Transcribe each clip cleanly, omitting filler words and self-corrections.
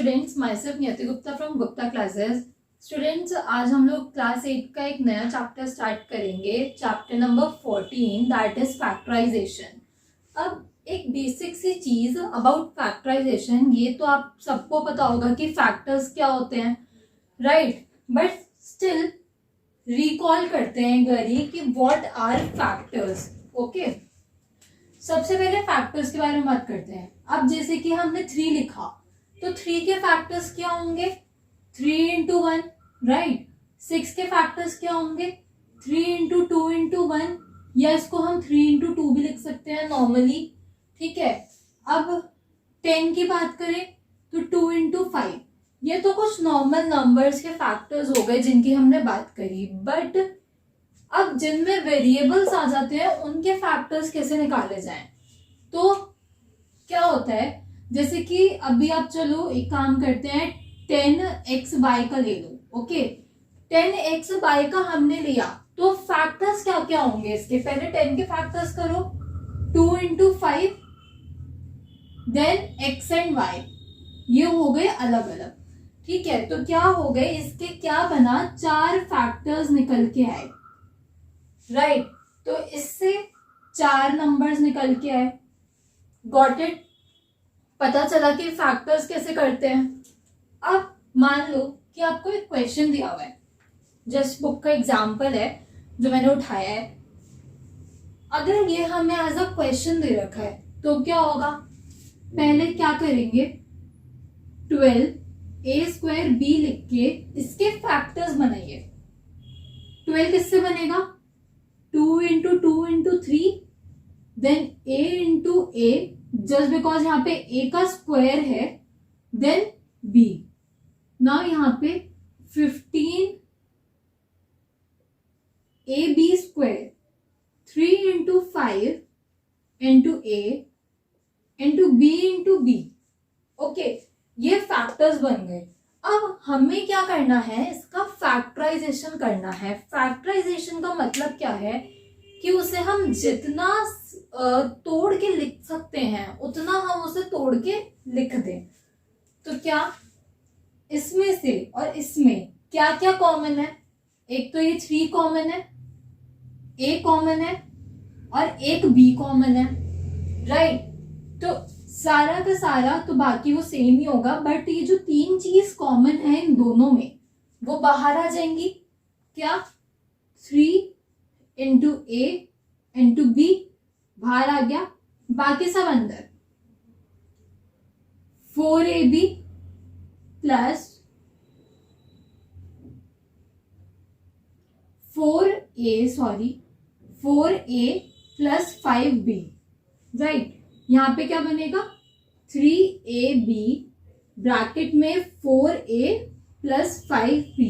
Students, myself Niyati Gupta from Gupta classes. Students, आज हम लोग क्लास 8 का एक नया चैप्टर स्टार्ट करेंगे, chapter number 14, that is factorization. अब एक बेसिक सी चीज अबाउट फैक्टराइजेशन, ये तो आप सबको पता होगा कि फैक्टर्स क्या होते हैं, राइट? बट स्टिल रिकॉल करते हैं गरी कि व्हाट आर फैक्टर्स। ओके, सबसे पहले फैक्टर्स के बारे में बात करते हैं। अब जैसे कि हमने 3 लिखा, तो 3 के फैक्टर्स क्या होंगे? 3 into 1, राइट? 6 के फैक्टर्स क्या होंगे? 3 into 2 into 1, या इसको हम 3 into 2 भी लिख सकते हैं नॉर्मली, ठीक है। अब 10 की बात करें तो 2 into 5, ये तो कुछ नॉर्मल नंबर्स के फैक्टर्स हो गए जिनकी हमने बात करी। बट अब जिनमें वेरिएबल्स आ जाते हैं उनके फैक्टर्स कैसे निकाले जाएं? तो क्या होता है, जैसे कि अभी आप चलो एक काम करते हैं, 10x का ले लो। ओके, 10x का हमने लिया तो फैक्टर्स क्या क्या होंगे इसके? पहले 10 के फैक्टर्स करो, 2 into 5, then x and y, ये हो गए अलग अलग, ठीक है। तो क्या हो गए इसके, क्या बना? 4 फैक्टर्स निकल के आए, राइट? तो इससे 4 नंबर्स निकल के आए। Got it? पता चला कि फैक्टर्स कैसे करते हैं। अब मान लो कि आपको एक क्वेश्चन दिया हुआ है, जस्ट बुक का एग्जांपल है जो मैंने उठाया है। अगर ये हमें एज अ क्वेश्चन दे रखा है तो क्या होगा? पहले क्या करेंगे, 12a² b लिख के इसके फैक्टर्स बनाइए। 12 किससे बनेगा? 2 into 2 into 3, then a into a, just because यहाँ पे a का स्क्वायर है, देन b। ना यहाँ पे 15 ab², 3 into 5 into a into b into b। Okay, ये फैक्टर्स बन गए। अब हमें क्या करना है, इसका फैक्टराइजेशन करना है। फैक्टराइजेशन का मतलब क्या है कि उसे हम जितना तोड़ के लिख सकते हैं उतना हम उसे तोड़ के लिख दें। तो क्या इसमें से और इसमें क्या क्या कॉमन है? एक तो ये 3 कॉमन है, a कॉमन है और एक b कॉमन है, राइट? तो सारा का सारा तो बाकी वो सेम ही होगा, बट ये जो 3 चीज कॉमन है इन दोनों में वो बाहर आ जाएंगी। क्या? 3 into a into b बाहर आ गया, बाकी सब अंदर। 4ab plus 4a plus 5b, right? यहां पे क्या बनेगा? 3ab ब्रैकेट में 4a plus 5b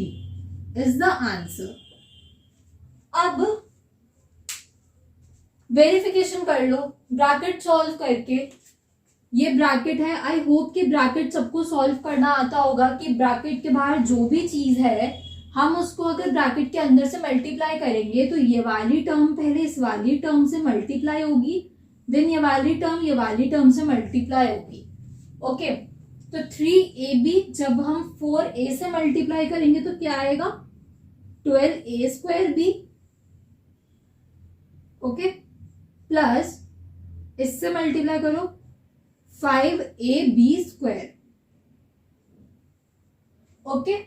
is the answer. अब वेरिफिकेशन कर लो ब्रैकेट सॉल्व करके। ये ब्रैकेट है, आई होप कि ब्रैकेट सबको सॉल्व करना आता होगा कि ब्रैकेट के बाहर जो भी चीज है हम उसको अगर ब्रैकेट के अंदर से मल्टीप्लाई करेंगे तो ये वाली टर्म पहले इस वाली टर्म से मल्टीप्लाई होगी, देन ये वाली टर्म से मल्टीप्लाई होगी। ओके, तो 3ab जब हम 4a से मल्टीप्लाई करेंगे तो क्या आएगा? 12a² b, ओके, प्लस इससे मल्टीप्लाई करो 5ab², ओके।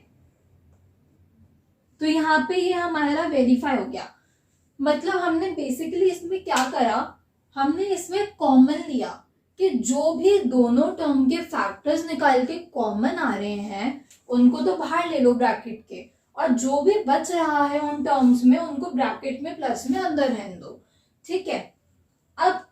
तो यहां पे ये हमारा वेरीफाई हो गया। मतलब हमने बेसिकली इसमें क्या करा, हमने इसमें कॉमन लिया कि जो भी दोनों टर्म के फैक्टर्स निकाल के कॉमन आ रहे हैं उनको तो बाहर ले लो ब्रैकेट के, और जो भी बच रहा है उन टर्म्स में उनको ब्रैकेट में प्लस में अंदर रहने दो, ठीक है। अब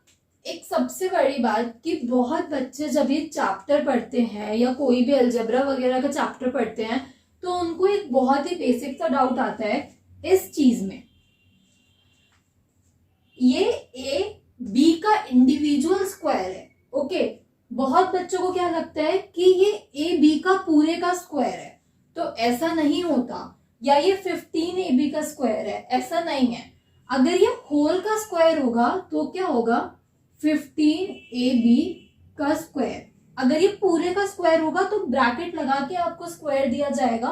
एक सबसे बड़ी बात कि बहुत बच्चे जब ये चैप्टर पढ़ते हैं या कोई भी अलजेब्रा वगैरह का चैप्टर पढ़ते हैं तो उनको एक बहुत ही बेसिक सा डाउट आता है इस चीज में, ये a b का इंडिविजुअल स्क्वायर है। ओके, बहुत बच्चों को क्या लगता है कि ये a b का पूरे का स्क्वायर है, तो ऐसा नहीं होता। या ये 15ab का स्क्वायर है, ऐसा नहीं है। अगर ये होल का स्क्वायर होगा तो क्या होगा? 15ab का स्क्वायर, अगर ये पूरे का स्क्वायर होगा तो ब्रैकेट लगा के आपको स्क्वायर दिया जाएगा,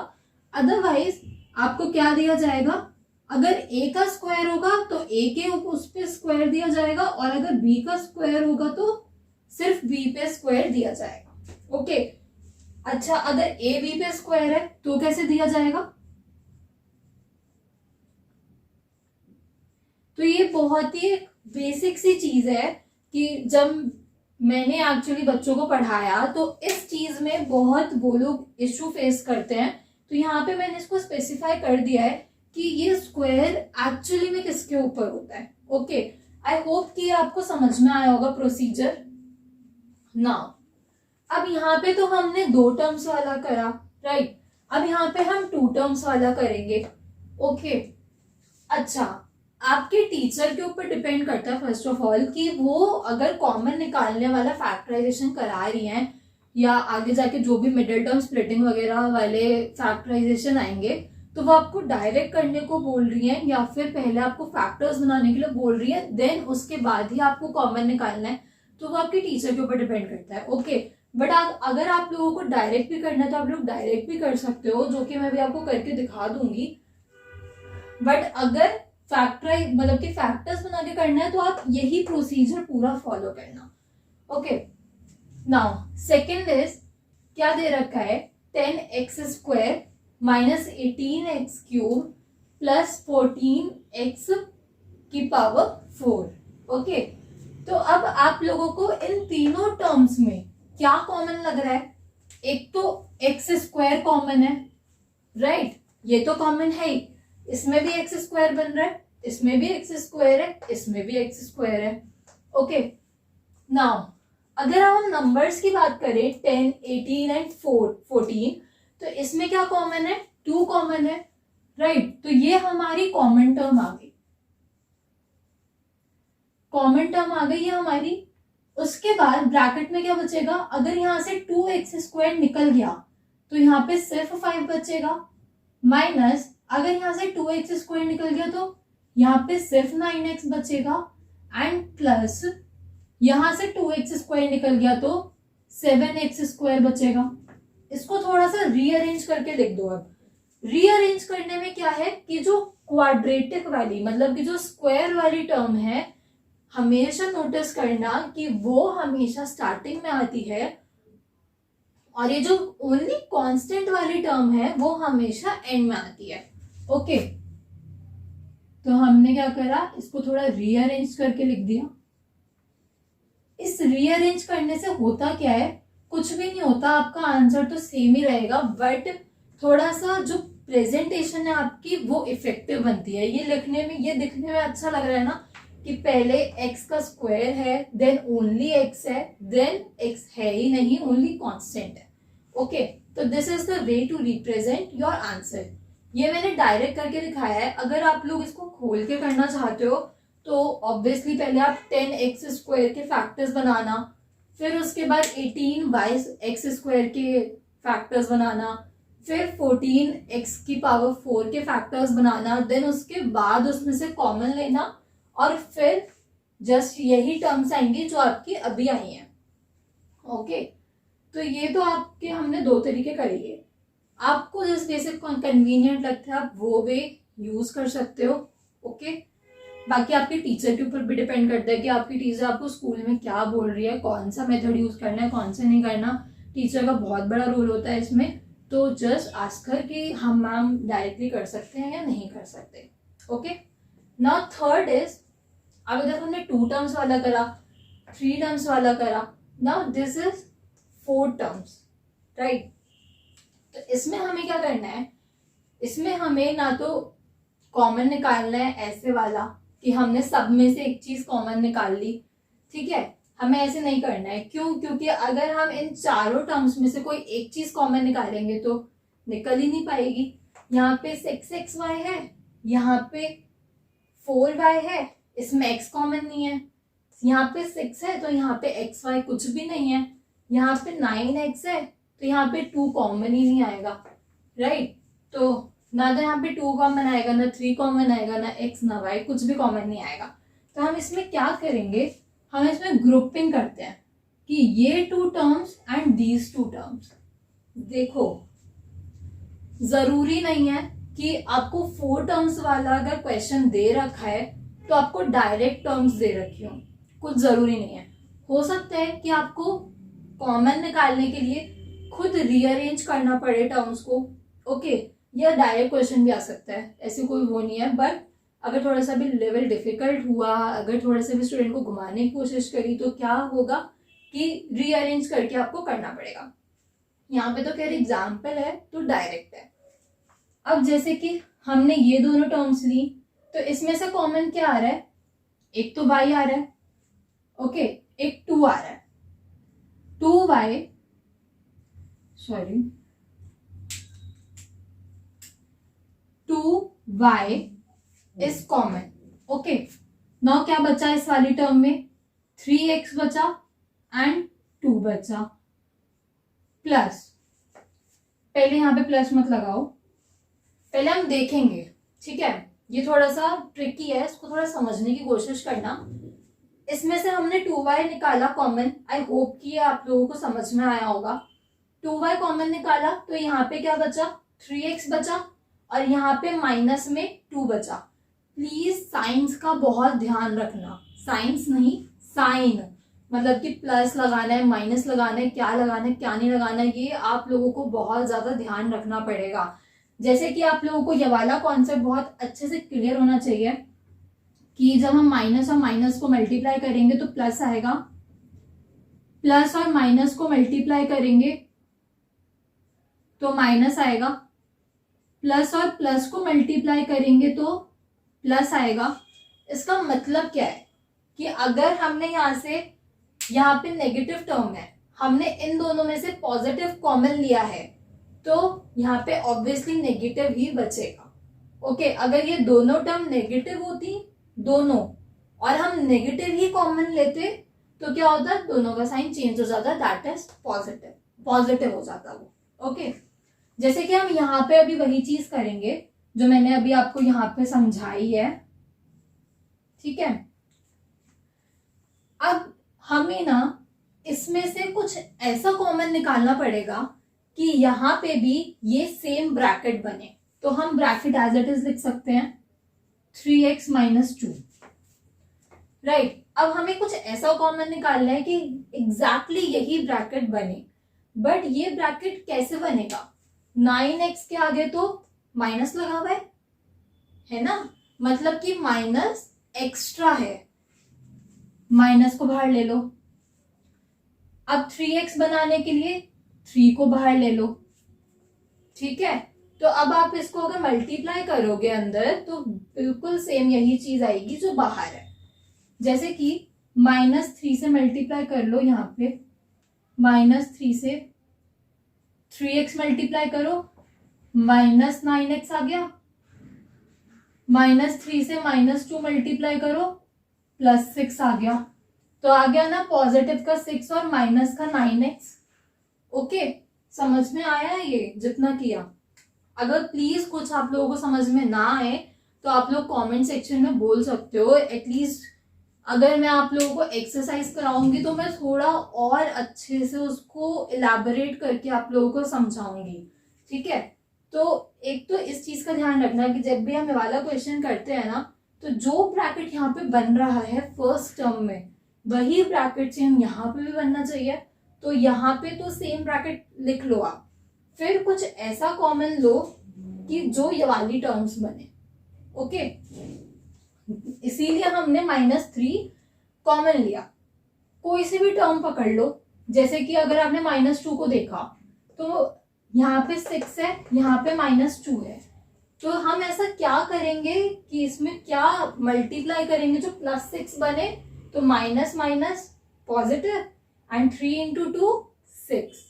अदरवाइज आपको क्या दिया जाएगा, अगर ए का स्क्वायर होगा तो ए के उस पे स्क्वायर दिया जाएगा, और अगर बी का स्क्वायर होगा तो सिर्फ बी पे स्क्वायर दिया जाएगा। ओके, अच्छा अगर ए बी पे स्क्वायर है तो कैसे दिया जाएगा? तो ये बहुत ही बेसिक सी चीज है कि जब मैंने एक्चुअली बच्चों को पढ़ाया तो इस चीज में बहुत वो लोग इश्यू फेस करते हैं, तो यहाँ पे मैंने इसको स्पेसिफाई कर दिया है कि ये स्क्वायर एक्चुअली में किसके ऊपर होता है। ओके, आई होप कि आपको समझ में आया होगा प्रोसीजर। नाउ अब यहाँ पे तो हमने 2 टर्म्स वाला करा, राइट। अब यहाँ पे हम 2 टर्म्स वाला करेंगे। ओके, अच्छा आपके टीचर के ऊपर डिपेंड करता है फर्स्ट ऑफ ऑल कि वो अगर कॉमन निकालने वाला फैक्टराइजेशन करा रही हैं या आगे जाके जो भी मिडिल टर्म स्प्लिटिंग वगैरह वाले फैक्टराइजेशन आएंगे तो वो आपको डायरेक्ट करने को बोल रही हैं या फिर पहले आपको फैक्टर्स बनाने के लिए बोल रही है, देन उसके बाद ही आपको कॉमन निकालना है, तो वो आपके टीचर के ऊपर डिपेंड करता है। ओके, बट अगर आप लोगों को डायरेक्ट भी करना है तो आप लोग डायरेक्ट भी कर सकते हो, जो कि मैं भी आपको करके दिखा दूंगी। बट अगर फैक्टराइज मतलब कि फैक्टर्स बना के करना है तो आप यही प्रोसीजर पूरा फॉलो करना। ओके, नाउ सेकेंड इज क्या दे रखा है, 10x² minus 18x³ plus 14x की पावर 4। ओके, तो अब आप लोगों को इन तीनों टर्म्स में क्या कॉमन लग रहा है? एक तो x² कॉमन है, राइट, ये तो कॉमन है ही, इसमें भी x² बन रहा है, इसमें भी x² है, इसमें भी x² है। ओके, नाउ अगर हम नंबर्स की बात करें 10, 18 एंड 14, तो इसमें क्या कॉमन है? 2 कॉमन है, राइट। तो ये हमारी कॉमन टर्म आ गई, कॉमन टर्म आ गई है हमारी। उसके बाद ब्रैकेट में क्या बचेगा? अगर यहां से 2x² निकल गया तो यहाँ पे सिर्फ 5 बचेगा, माइनस अगर यहां से 2x² निकल गया तो यहाँ पे सिर्फ 9x बचेगा, एंड प्लस यहां से 2x² निकल गया तो 7x² बचेगा। इसको थोड़ा सा रीअरेंज करके लिख दो। अब रीअरेंज करने में क्या है कि जो क्वाड्रेटिक वाली मतलब कि जो स्क्वायर वाली टर्म है, हमेशा नोटिस करना कि वो हमेशा स्टार्टिंग में आती है, और ये जो ओनली कांस्टेंट वाली टर्म है वो हमेशा एंड में आती है। ओके, तो हमने क्या करा, इसको थोड़ा रीअरेंज करके लिख दिया। इस रीअरेंज करने से होता क्या है? कुछ भी नहीं होता, आपका आंसर तो सेम ही रहेगा, बट थोड़ा सा जो प्रेजेंटेशन है आपकी वो इफेक्टिव बनती है। ये लिखने में, ये दिखने में अच्छा लग रहा है ना कि पहले x का स्क्वायर है, देन ओनली x है, देन x है ही नहीं, ओनली कांस्टेंट है। ओके, तो this is the way to represent your answer. ये मैंने डायरेक्ट करके दिखाया है। अगर आप लोग इसको खोल के करना चाहते हो तो ऑब्वियसली पहले आप 10x² के फैक्टर्स बनाना, फिर उसके बाद 18y(x² के फैक्टर्स बनाना, फिर 14x⁴ के फैक्टर्स बनाना, देन उसके बाद उसमें से कॉमन लेना, और फिर जस्ट यही टर्म्स आएंगी जो आपकी अभी आई हैं। ओके, तो ये तो आपके हमने 2 तरीके करे हैं। आपको जिस वे से कन्वीनियंट लगता है आप वो वे यूज कर सकते हो। ओके, बाकी आपके टीचर के ऊपर भी डिपेंड करता है कि आपकी टीचर आपको स्कूल में क्या बोल रही है, कौन सा मेथड यूज करना है, कौन सा नहीं करना। टीचर का बहुत बड़ा रोल होता है इसमें, तो जस्ट आस्क कर कि हम मैम डायरेक्टली कर सकते हैं या नहीं कर सकते। ओके, नाउ थर्ड इज, अब जब हमने 2 टर्म्स वाला करा, 3 टर्म्स वाला करा, now this is 4 terms, right. तो इसमें हमें क्या करना है? इसमें हमें ना तो कॉमन निकालना है ऐसे वाला कि हमने सब में से एक चीज कॉमन निकाल ली, ठीक है, हमें ऐसे नहीं करना है। क्यों? क्योंकि अगर हम इन चारों टर्म्स में से कोई एक चीज कॉमन निकालेंगे तो निकल ही नहीं पाएगी। यहाँ पे 6xy है, यहाँ पे 4y है, इसमें x कॉमन नहीं है, यहाँ पे 6 है तो यहाँ पे xy कुछ भी नहीं है, यहाँ पे 9x है तो यहाँ पे 2 कॉमन ही नहीं आएगा, राइट। तो ना तो यहाँ पे 2 कॉमन आएगा, ना 3 कॉमन आएगा, ना x ना y, कुछ भी कॉमन नहीं आएगा। तो हम इसमें क्या करेंगे, हम इसमें ग्रुपिंग करते हैं कि ये 2 टर्म्स एंड दीज 2 टर्म्स। देखो, जरूरी नहीं है कि आपको 4 टर्म्स वाला अगर क्वेश्चन दे रखा है तो आपको डायरेक्ट टर्म्स दे रखी हो, कुछ जरूरी नहीं है। हो सकता है कि आपको कॉमन निकालने के लिए खुद रीअरेंज करना पड़े टर्म्स को, ओके, या डायरेक्ट क्वेश्चन भी आ सकता है, ऐसी कोई वो नहीं है। बट अगर थोड़ा सा भी लेवल डिफिकल्ट हुआ, अगर थोड़ा सा भी स्टूडेंट को घुमाने की कोशिश करी तो क्या होगा कि रीअरेंज करके आपको करना पड़ेगा। यहाँ पे तो खैर एग्जाम्पल है तो डायरेक्ट है। अब जैसे कि हमने ये दोनों टर्म्स ली तो इसमें से कॉमन क्या आ रहा है, एक तो y आ रहा है, ओके, एक 2 आ रहा है। 2y, sorry, 2y is common, okay. Now क्या बचा इस वाली टर्म में, 3x बचा एंड 2 बचा, प्लस, पहले यहां पे प्लस मत लगाओ, पहले हम देखेंगे, ठीक है, ये थोड़ा सा ट्रिकी है, इसको थोड़ा समझने की कोशिश करना। इसमें से हमने 2y निकाला कॉमन, आई होप कि आप लोगों को समझ में आया होगा। 2y कॉमन निकाला तो यहाँ पे क्या बचा, 3x बचा, और यहाँ पे माइनस में 2 बचा। प्लीज साइंस का बहुत ध्यान रखना, साइंस नहीं साइन, मतलब कि प्लस लगाना है, माइनस लगाना है, क्या लगाना है, क्या नहीं लगाना है, ये आप लोगों को बहुत ज्यादा ध्यान रखना पड़ेगा। जैसे कि आप लोगों को ये वाला कॉन्सेप्ट बहुत अच्छे से क्लियर होना चाहिए कि जब हम माइनस और माइनस को मल्टीप्लाई करेंगे तो प्लस आएगा, प्लस और माइनस को मल्टीप्लाई करेंगे तो माइनस आएगा, प्लस और प्लस को मल्टीप्लाई करेंगे तो प्लस आएगा। इसका मतलब क्या है कि अगर हमने यहां से, यहाँ पे नेगेटिव टर्म है, हमने इन दोनों में से पॉजिटिव कॉमन लिया है तो यहाँ पे ऑब्वियसली नेगेटिव ही बचेगा, ओके। अगर ये दोनों टर्म नेगेटिव होती दोनों और हम नेगेटिव ही कॉमन लेते तो क्या होता, दोनों का साइन चेंज हो जाता, दैट इज पॉजिटिव, पॉजिटिव हो जाता वो, ओके। जैसे कि हम यहाँ पे अभी वही चीज करेंगे जो मैंने अभी आपको यहाँ पे समझाई है, ठीक है। अब हमें ना इसमें से कुछ ऐसा कॉमन निकालना पड़ेगा कि यहाँ पे भी ये सेम ब्रैकेट बने, तो हम ब्रैकेट एज इट इज लिख सकते हैं 3x माइनस 2, राइट। अब हमें कुछ ऐसा कॉमन निकालना है कि एग्जैक्टली यही ब्रैकेट बने, बट ये ब्रैकेट कैसे बनेगा, 9x के आगे तो माइनस लगा हुआ है ना, मतलब कि माइनस एक्स्ट्रा है, माइनस को बाहर ले लो। अब 3x बनाने के लिए 3 को बाहर ले लो, ठीक है। तो अब आप इसको अगर मल्टीप्लाई करोगे अंदर तो बिल्कुल सेम यही चीज आएगी जो बाहर है। जैसे कि -3 से मल्टीप्लाई कर लो, यहाँ पे -3 से 3x मल्टीप्लाई करो, -9x आ गया, -3 से -2 मल्टीप्लाई करो, +6 आ गया। तो आ गया ना पॉजिटिव का 6 और माइनस का 9x, ओके। समझ में आया ये जितना किया। अगर प्लीज कुछ आप लोगों को समझ में ना आए तो आप लोग कमेंट सेक्शन में बोल सकते हो, एटलीस्ट अगर मैं आप लोगों को एक्सरसाइज कराऊंगी तो मैं थोड़ा और अच्छे से उसको इलैबोरेट करके आप लोगों को समझाऊंगी, ठीक है। तो एक तो इस चीज का ध्यान रखना कि जब भी हम ये वाला क्वेश्चन करते हैं ना तो जो ब्रैकेट यहाँ पे बन रहा है फर्स्ट टर्म में वही ब्रैकेट से हम यहाँ पे भी बनना चाहिए, तो यहाँ पे तो सेम ब्रैकेट लिख लो आप, फिर कुछ ऐसा कॉमन लो कि जो ये वाली टर्म्स बने, ओके। इसीलिए हमने -3 कॉमन लिया। कोई सी भी टर्म पकड़ लो, जैसे कि अगर आपने -2 को देखा तो यहाँ पे 6 है, यहाँ पे -2 है, तो हम ऐसा क्या करेंगे कि इसमें क्या मल्टीप्लाई करेंगे जो +6 बने, तो minus minus positive and 3 into 2 6,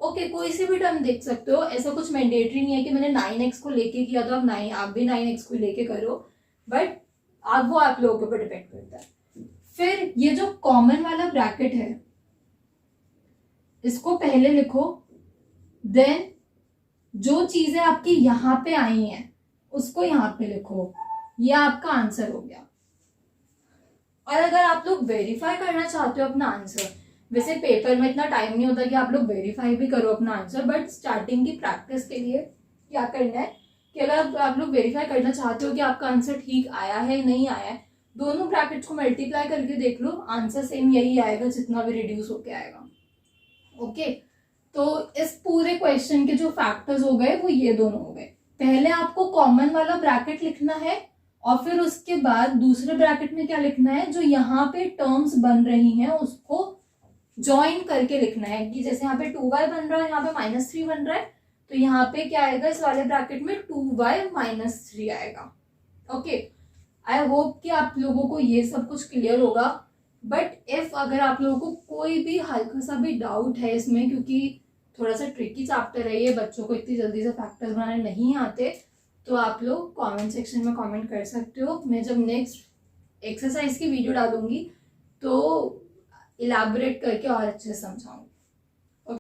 okay. कोई सी भी टर्म देख सकते हो, ऐसा कुछ मैंडेटरी नहीं है कि मैंने 9x को लेके किया तो आप भी 9x को लेके करो, बट अब वो आप लोगों के ऊपर डिपेंड करता है। फिर ये जो कॉमन वाला ब्रैकेट है इसको पहले लिखो, देन जो चीजें आपकी यहाँ पे आई हैं उसको यहाँ पे लिखो, ये आपका आंसर हो गया। और अगर आप लोग वेरीफाई करना चाहते हो अपना आंसर वैसे पेपर में इतना टाइम नहीं होता कि आप लोग वेरीफाई भी करो अपना आंसर, बट स्टार्टिंग की प्रैक्टिस के लिए क्या करना है कि अगर आप लोग वेरीफाई करना चाहते हो कि आपका आंसर ठीक आया है नहीं आया है, दोनों ब्रैकेट्स को मल्टीप्लाई करके देख लो, आंसर सेम यही आएगा जितना भी रिड्यूस होके आएगा। ओके, तो इस पूरे क्वेश्चन के जो फैक्टर्स हो गए वो ये दोनों हो गए। पहले आपको कॉमन वाला ब्रैकेट लिखना है और फिर उसके बाद दूसरे ब्रैकेट में क्या लिखना है, जो यहाँ पे टर्म्स बन रही हैं उसको ज्वाइन करके लिखना है कि जैसे यहाँ पे 2y बन रहा है, यहाँ पे -3 बन रहा है, तो यहाँ पे क्या आएगा, इस वाले ब्रैकेट में 2y - 3 आएगा। ओके, आई होप कि आप लोगों को ये सब कुछ क्लियर होगा। बट इफ अगर आप लोगों को कोई भी हल्का सा भी डाउट है इसमें, क्योंकि थोड़ा सा ट्रिकी चैप्टर है ये, बच्चों को इतनी जल्दी से फैक्टर्स बनाने नहीं आते, तो आप लोग कमेंट सेक्शन में कमेंट कर सकते हो। मैं जब नेक्स्ट एक्सरसाइज की वीडियो डालूंगी तो इलैबोरेट करके और अच्छे से समझाऊंगी।